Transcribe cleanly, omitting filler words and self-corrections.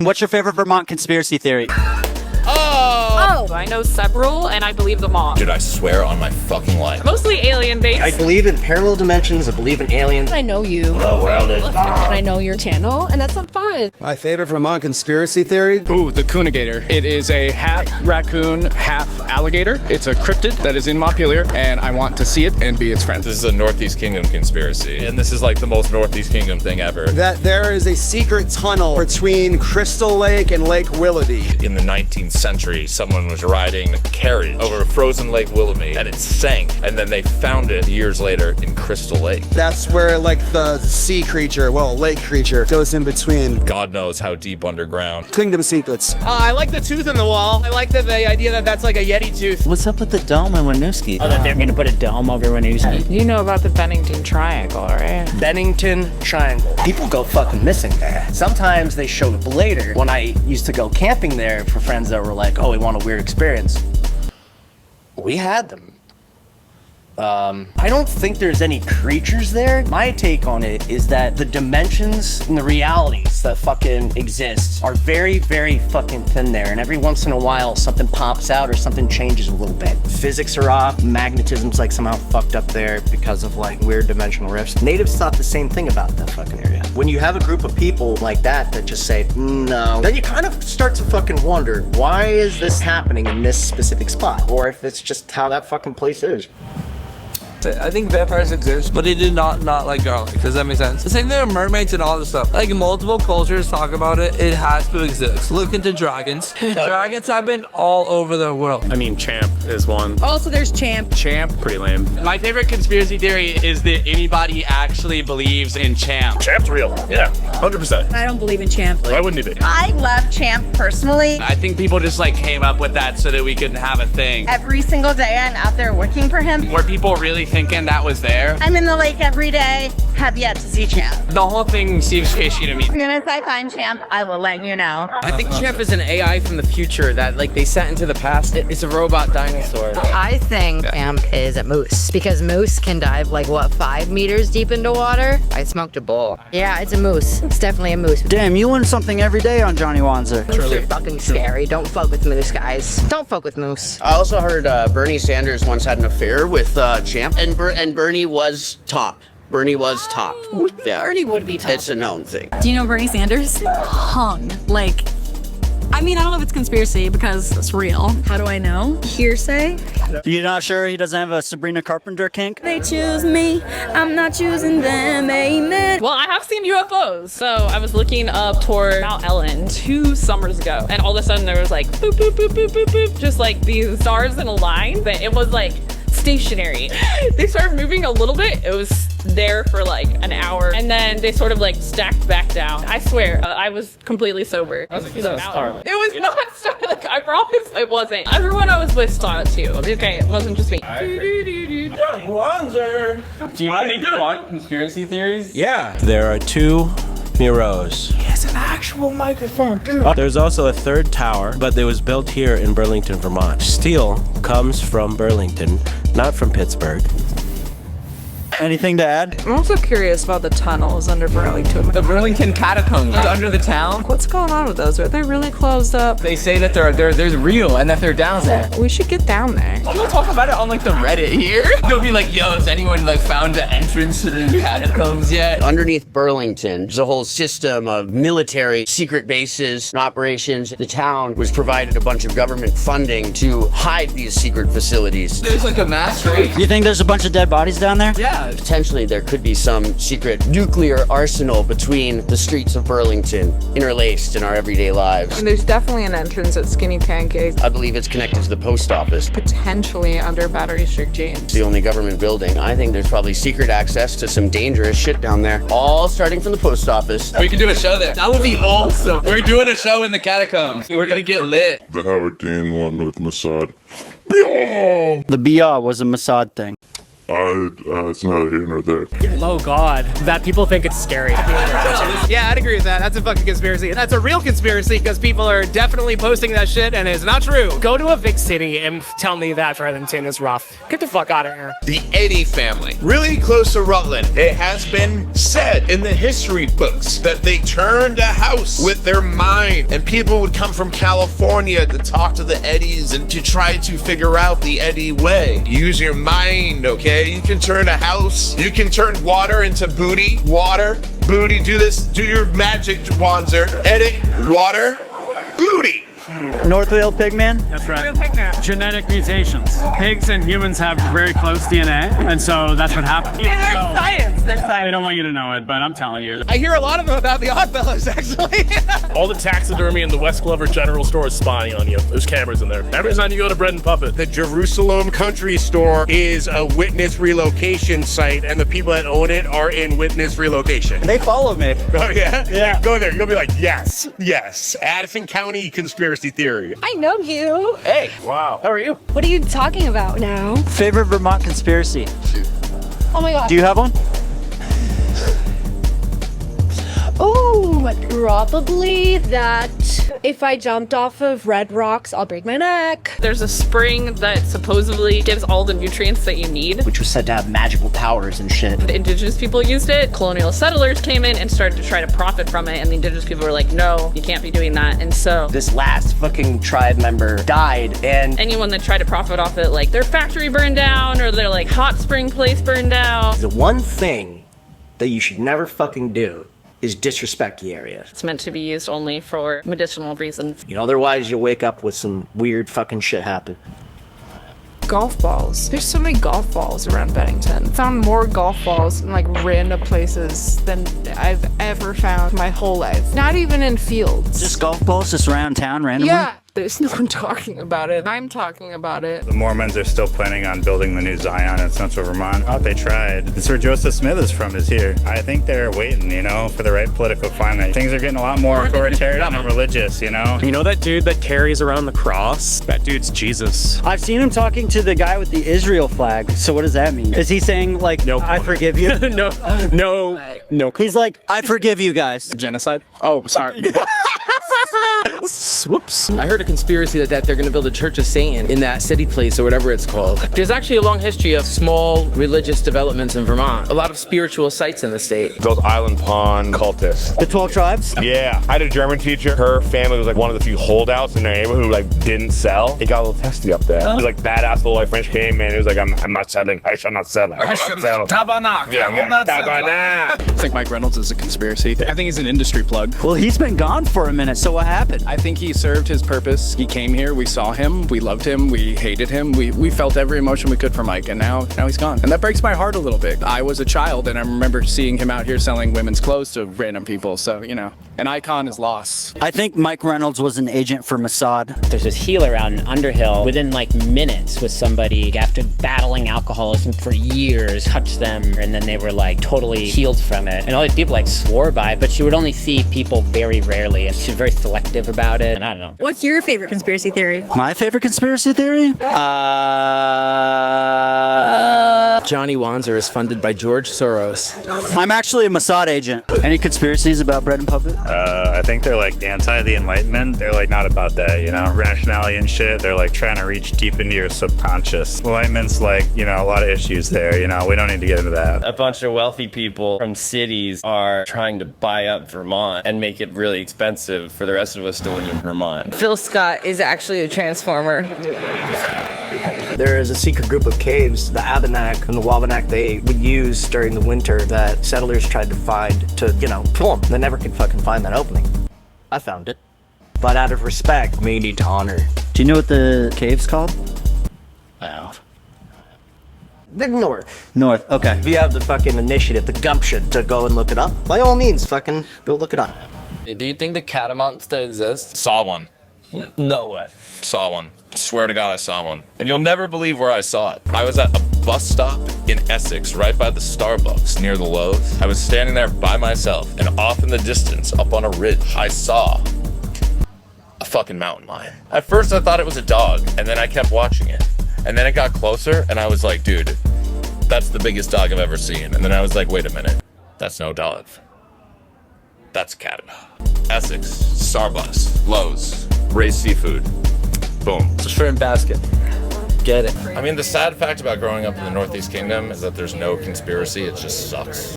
What's your favorite Vermont conspiracy theory? Oh! I know several, and I believe them all. Dude, I swear on my fucking life. Mostly alien-based. I believe in parallel dimensions. I believe in aliens. I know you. The world is And I know your channel, and that's not fun. My favorite Vermont conspiracy theory? Ooh, the Coonigator. It is a half raccoon, half alligator. It's a cryptid that is in Montpelier, and I want to see it and be its friend. This is a Northeast Kingdom conspiracy, and this is like the most Northeast Kingdom thing ever. That there is a secret tunnel between Crystal Lake and Lake Willoughby. In the 19th century, someone was riding a carriage over frozen Lake Willoughby, and it sank, and then they found it years later in Crystal Lake. That's where like the sea creature, well, lake creature, goes in between. God knows how deep underground. Kingdom secrets. I like the tooth in the wall. I like the idea that that's like a Yeti tooth. What's up with the dome in Winooski? Oh, that they're gonna put a dome over Winooski. You know about the Bennington Triangle, right? Bennington Triangle. People go fucking missing there. Sometimes they show up later. When I used to go camping there for friends that were like, oh, we want a weird experience, we had them. I don't think there's any creatures there. My take on it is that the dimensions and the realities that fucking exist are very, very fucking thin there. And every once in a while, something pops out or something changes a little bit. Physics are off. Magnetism's like somehow fucked up there because of like weird dimensional rifts. Natives thought the same thing about that fucking area. When you have a group of people like that just say, no, then you kind of start to fucking wonder, why is this happening in this specific spot? Or if it's just how that fucking place is. I think vampires exist, but they do not like garlic. Does that make sense? The same thing with mermaids and all this stuff. Like multiple cultures talk about it. It has to exist. Look into dragons. Dragons have been all over the world. I mean, Champ is one. Also, there's Champ. Champ, pretty lame. My favorite conspiracy theory is that anybody actually believes in Champ. Champ's real. Yeah, 100%. I don't believe in Champ. Why wouldn't he be? I love Champ personally. I think people just like came up with that so that we could have a thing. Every single day I'm out there working for him. Were people really thinking that was there? I'm in the lake every day, have yet to see Champ. The whole thing seems fishy to me. As soon as I find Champ, I will let you know. I think Champ is an AI from the future that like they sent into the past. It's a robot dinosaur. I think Champ is a moose because moose can dive like what, 5 meters deep into water? I smoked a bull. Yeah, it's a moose. It's definitely a moose. Damn, you learn something every day on Johnny Wanzer. Moose are fucking scary. Don't fuck with moose, guys. Don't fuck with moose. I also heard Bernie Sanders once had an affair with Champ, and Bernie was top. Bernie was top. Yeah. Bernie would be top. It's a known thing. Do you know Bernie Sanders? Hung. Like, I mean, I don't know if it's conspiracy because it's real. How do I know? Hearsay. You're not sure he doesn't have a Sabrina Carpenter kink? They choose me. I'm not choosing them. Amen. Well, I have seen UFOs. So I was looking up toward Mount Ellen 2 summers ago, and all of a sudden there was like boop, boop, boop, boop, boop, boop, just like these stars in a line, but it was like stationary. They started moving a little bit. It was there for like an hour, and then they sort of like stacked back down. I swear, I was completely sober. It was not Starlight. I promise it wasn't. Everyone I was with saw it too. Okay, it wasn't just me. Do you want any conspiracy theories? Yeah. There are 2 Miros. It's an actual microphone. There's also a 3rd tower, but it was built here in Burlington, Vermont. Steel comes from Burlington, not from Pittsburgh. Anything to add? I'm also curious about the tunnels under Burlington. The Burlington catacombs under the town. What's going on with those? Are they really closed up? They say that they're real and that they're down there. We should get down there. People talk about it on like the Reddit here. They'll be like, yo, has anyone like found the entrance to the catacombs yet? Underneath Burlington, there's a whole system of military secret bases and operations. The town was provided a bunch of government funding to hide these secret facilities. There's like a mass grave. You think there's a bunch of dead bodies down there? Yeah. Potentially there could be some secret nuclear arsenal between the streets of Burlington, interlaced in our everyday lives. And there's definitely an entrance at Skinny Pancake. I believe it's connected to the post office. Potentially under Battery Strict James. It's the only government building. I think there's probably secret access to some dangerous shit down there. All starting from the post office. We can do a show there. That would be awesome. We're doing a show in the catacombs. We're gonna get lit. The Howard Dean one with Mossad. The BR was a Mossad thing. It's neither here nor there. Oh God, that people think it's scary. Yeah, I'd agree with that. That's a fucking conspiracy. That's a real conspiracy because people are definitely posting that shit and it's not true. Go to a big city and tell me that Burlington is rough. Get the fuck out of here. The Eddy family, really close to Rutland. It has been said in the history books that they turned a house with their mind, and people would come from California to talk to the Eddies and to try to figure out the Eddy way. Use your mind, okay? You can turn a house, you can turn water into booty, water, booty, do this, do your magic, Wanzer. Eddy, water, booty. Northville Pigman? That's right. Genetic mutations. Pigs and humans have very close DNA, and so that's what happened. There's science. There's science. I don't want you to know it, but I'm telling you. I hear a lot of them about the Oddfellows, actually. All the taxidermy in the West Glover General Store is spying on you. There's cameras in there. Every time you go to Bread and Puppet. The Jerusalem Country Store is a witness relocation site, and the people that own it are in witness relocation. They follow me. Oh, yeah? Yeah. Go there. You'll be like, yes, yes. Addison County Conspiracy Theory. I know you. Hey. Wow. How are you? What are you talking about now? Favorite Vermont conspiracy? Oh my God. Do you have one? Oh, probably that if I jumped off of red rocks, I'll break my neck. There's a spring that supposedly gives all the nutrients that you need. Which was said to have magical powers and shit. The indigenous people used it. Colonial settlers came in and started to try to profit from it, and the indigenous people were like, no, you can't be doing that. And so this last fucking tribe member died, and anyone that tried to profit off it, like their factory burned down or their like hot spring place burned down. The one thing that you should never fucking do is disrespect the area. It's meant to be used only for medicinal reasons. You know, otherwise you'll wake up with some weird fucking shit happen. Golf balls. There's so many golf balls around Bennington. I found more golf balls in like random places than I've ever found my whole life. Not even in fields. Just golf balls just around town randomly? Yeah. There's no one talking about it. I'm talking about it. The Mormons are still planning on building the new Zion in central Vermont. Oh, they tried. It's where Joseph Smith is from, is here. I think they're waiting, you know, for the right political climate. Things are getting a lot more authoritarian and religious, you know? You know that dude that carries around the cross? That dude's Jesus. I've seen him talking to the guy with the Israel flag. So what does that mean? Is he saying, like, nope. I forgive you? No. He's like, I forgive you guys. Genocide? Oh, sorry. Whoops. I heard a conspiracy that they're gonna build a Church of Satan in that city place or whatever it's called. There's actually a long history of small religious developments in Vermont. A lot of spiritual sites in the state. Those Island Pond cultists. The 12 tribes? Yeah. I had a German teacher. Her family was like one of the few holdouts in their neighborhood who like didn't sell. It got a little testy up there. It was like badass little like French came in. It was like, I'm not selling. I shall not sell. I shall not sell. Tabarnak. Yeah, tabarnak. I think Mike Reynolds is a conspiracy. I think he's an industry plug. Well, he's been gone for a minute, so what happened? I think he served his purpose. He came here, we saw him, we loved him, we hated him, we felt every emotion we could for Mike, and now he's gone. And that breaks my heart a little bit. I was a child, and I remember seeing him out here selling women's clothes to random people, so, you know, an icon is lost. I think Mike Reynolds was an agent for Mossad. There's this healer out in Underhill, within like minutes with somebody after battling alcoholism for years, touched them, and then they were like totally healed from it. And all these people like swore by it, but she would only see people very rarely, and she's very selective about it, and I don't know. What's your favorite conspiracy theory? My favorite conspiracy theory? Johnny Wanzer is funded by George Soros. I'm actually a Mossad agent. Any conspiracies about Bread and Puppet? I think they're like anti the Enlightenment. They're like not about that, you know? Rationality and shit. They're like trying to reach deep into your subconscious. Enlightenment's like, you know, a lot of issues there, you know? We don't need to get into that. A bunch of wealthy people from cities are trying to buy up Vermont and make it really expensive for the rest of us to live in Vermont. Phil Scott is actually a transformer. There is a secret group of caves, the Abenaki and the Wabanaki, they would use during the winter that settlers tried to find to, you know, pull them. They never could fucking find that opening. I found it. But out of respect, we need to honor. Do you know what the cave's called? Wow. The north. North, okay. If you have the fucking initiative, the gumption to go and look it up, by all means, fucking go look it up. Do you think the catacombs still exist? Saw one. No way. Saw one. Swear to God I saw one. And you'll never believe where I saw it. I was at a bus stop in Essex, right by the Starbucks near the Lowe's. I was standing there by myself, and off in the distance, up on a ridge, I saw a fucking mountain lion. At first I thought it was a dog, and then I kept watching it. And then it got closer, and I was like, dude, That's the biggest dog I've ever seen. And then I was like, wait a minute. That's no dog. That's Canada. Essex, Starbucks, Lowe's, Ray's Seafood. Boom. It's a shrimp basket. Get it. I mean, the sad fact about growing up in the Northeast Kingdom is that there's no conspiracy. It just sucks.